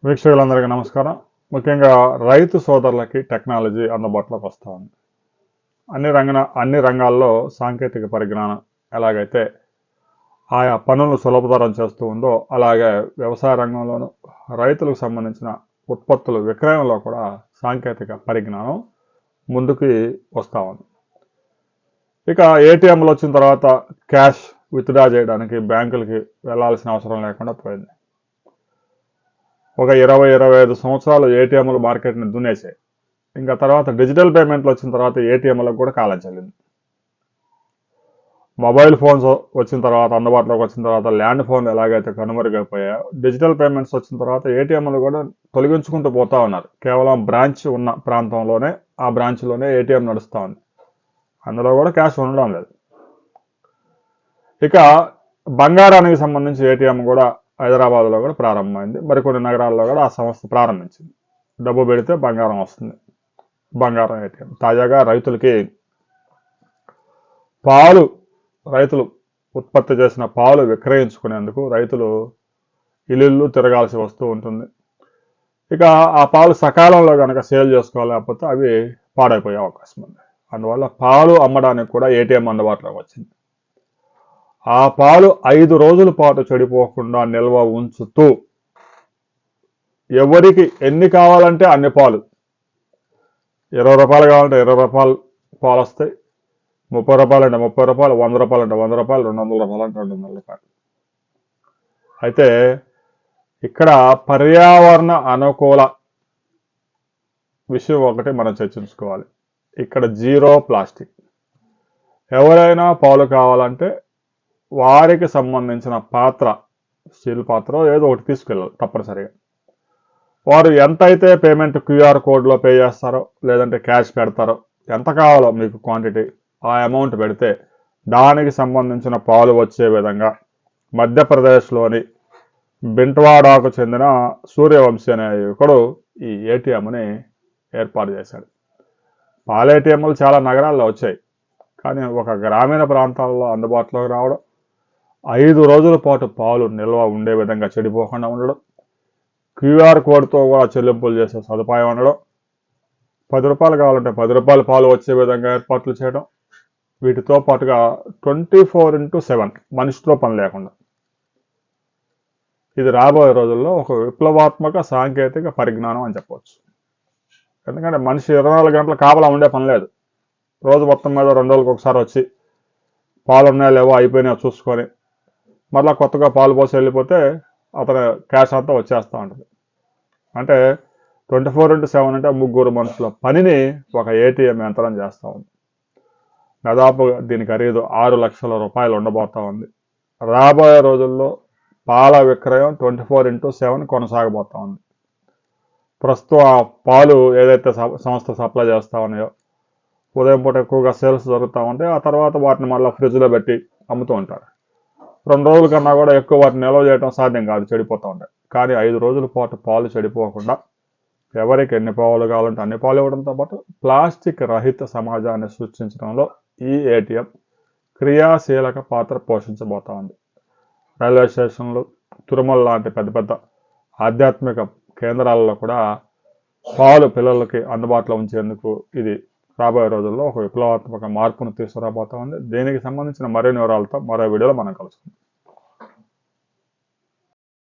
వీక్షకులందరికీ నమస్కారం. ముఖ్యంగా రైతు సోదరులకి టెక్నాలజీ అందుబాటులోకి వస్తూ ఉంది. అన్ని రంగాల్లో సాంకేతిక పరిజ్ఞానం ఎలాగైతే ఆయా పనులను సులభతరం చేస్తూ ఉందో, అలాగే వ్యవసాయ రంగంలోనూ రైతులకు సంబంధించిన ఉత్పత్తుల విక్రయంలో కూడా సాంకేతిక పరిజ్ఞానం ముందుకి వస్తూ ఉంది. ఇక ఏటీఎంలు వచ్చిన తర్వాత క్యాష్ విత్డ్రా చేయడానికి బ్యాంకులకి వెళ్లాల్సిన అవసరం లేకుండా పోయింది. ఒక 20-25 సంవత్సరాలు ఏటీఎంలు మార్కెట్ని దున్నేసాయి. ఇంకా తర్వాత డిజిటల్ పేమెంట్లు వచ్చిన తర్వాత ఏటీఎంలకు కూడా కాలం చెల్లింది. మొబైల్ ఫోన్స్ వచ్చిన తర్వాత, అందుబాటులోకి వచ్చిన తర్వాత, ల్యాండ్ ఫోన్లు ఎలాగైతే కనుమరుగైపోయాయో, డిజిటల్ పేమెంట్స్ వచ్చిన తర్వాత ఏటీఎంలు కూడా తొలగించుకుంటూ పోతా ఉన్నారు. కేవలం బ్రాంచ్ ఉన్న ప్రాంతంలోనే, ఆ బ్రాంచ్లోనే ఏటీఎం నడుస్తూ ఉంది. అందులో కూడా క్యాష్ ఉండడం లేదు. ఇక బంగారానికి సంబంధించి ఏటీఎం కూడా హైదరాబాద్లో కూడా ప్రారంభమైంది. మరికొన్ని నగరాల్లో కూడా ఆ సంస్థ ప్రారంభించింది. డబ్బు పెడితే బంగారం వస్తుంది. బంగారం ఏటీఎం. తాజాగా రైతులకి రైతులు ఉత్పత్తి చేసిన పాలు విక్రయించుకునేందుకు రైతులు ఇల్లు తిరగాల్సి వస్తూ ఉంటుంది. ఇక ఆ పాలు సకాలంలో కనుక సేల్ చేసుకోలేకపోతే అవి పాడైపోయే అవకాశం ఉంది. అందువల్ల పాలు అమ్మడానికి కూడా ఏటీఎం అందుబాటులోకి వచ్చింది. ఆ పాలు 5 రోజుల పాటు చెడిపోకుండా నిల్వ ఉంచుతూ ఎవరికి ఎన్ని కావాలంటే అన్ని పాలు, 20 రూపాయలు కావాలంటే 20 రూపాయలు పాలు వస్తాయి, 30 రూపాయలు అంటే 30 రూపాయలు, 100 రూపాయలు అంటే 100 రూపాయలు, 200 రూపాయలు అంటే 200 రూపాయలు. అయితే ఇక్కడ పర్యావరణ అనుకూల విషయం ఒకటి మనం చర్చించుకోవాలి. ఇక్కడ జీరో ప్లాస్టిక్. ఎవరైనా పాలు కావాలంటే వారికి సంబంధించిన పాత్ర, స్టీల్ పాత్ర ఏదో ఒకటి తీసుకెళ్ళాలి తప్పనిసరిగా. వారు ఎంత అయితే పేమెంట్ క్యూఆర్ కోడ్లో పే చేస్తారో, లేదంటే క్యాష్ పెడతారో, ఎంత కావాలో మీకు క్వాంటిటీ, ఆ అమౌంట్ పెడితే దానికి సంబంధించిన పాలు వచ్చే విధంగా మధ్యప్రదేశ్లోని బింట్వాడాకు చెందిన సూర్యవంశీ అనే యువకుడు ఈ ఏటీఎంని ఏర్పాటు చేశాడు. పాల ఏటీఎంలు చాలా నగరాల్లో వచ్చాయి, కానీ ఒక గ్రామీణ ప్రాంతాల్లో అందుబాటులోకి రావడం, 5 రోజుల పాటు పాలు నిల్వ ఉండే విధంగా చెడిపోకుండా ఉండడం, క్యూఆర్ కోడ్తో కూడా చెల్లింపులు చేసే సదుపాయం ఉండడం, 10 రూపాయలు కావాలంటే 10 రూపాయల పాలు వచ్చే విధంగా ఏర్పాట్లు చేయడం, వీటితో పాటుగా 24/7 మనిషితో పని లేకుండా. ఇది రాబోయే రోజుల్లో ఒక విప్లవాత్మక సాంకేతిక పరిజ్ఞానం అని చెప్పవచ్చు. ఎందుకంటే మనిషి 24 గంటల కాపలా ఉండే పని లేదు. రోజు మొత్తం మీద 2 రోజులకు ఒకసారి వచ్చి పాలు ఉన్నాయో లేవో అయిపోయినాయో చూసుకొని మళ్ళీ కొత్తగా పాలు పోసి వెళ్ళిపోతే అతను క్యాష్ అంతా వచ్చేస్తూ ఉంటుంది. అంటే 24/7 అంటే 3 మనుషుల పనిని ఒక ఏటీఎం యంత్రం చేస్తూ ఉంది. దాదాపు దీని ఖరీదు 6 లక్షల రూపాయలు ఉండబోతూ ఉంది. రాబోయే రోజుల్లో పాల విక్రయం 24/7 కొనసాగబోతూ ఉంది. ప్రస్తుతం ఆ పాలు ఏదైతే సంస్థ సప్లై చేస్తూ ఉన్నాయో, ఉదయం పూట ఎక్కువగా సేల్స్ జరుగుతూ ఉంటాయి. ఆ తర్వాత వాటిని మళ్ళీ ఫ్రిడ్జ్లో పెట్టి అమ్ముతూ ఉంటారు. 2 రోజుల కన్నా కూడా ఎక్కువ వాటిని నిల్వ చేయడం సాధ్యం కాదు, చెడిపోతూ ఉంటాయి. కానీ 5 రోజుల పాటు పాలు చెడిపోకుండా ఎవరికి ఎన్ని పాలు కావాలంటే అన్ని పాలు ఇవ్వడంతో పాటు ప్లాస్టిక్ రహిత సమాజాన్ని సృష్టించడంలో ఈ ఏటీఎం క్రియాశీలక పాత్ర పోషించబోతా ఉంది. రైల్వే స్టేషన్లు, తిరుమల లాంటి పెద్ద పెద్ద ఆధ్యాత్మిక కేంద్రాలలో కూడా పాలు పిల్లలకి అందుబాటులో ఉంచేందుకు ఇది రాబోయే రోజుల్లో ఒక విప్లవాత్మక మార్పును తీసుకురాబోతా ఉంది. దీనికి సంబంధించిన మరిన్ని వివరాలతో మరో వీడియోలో మనం కలుసుకుందాం.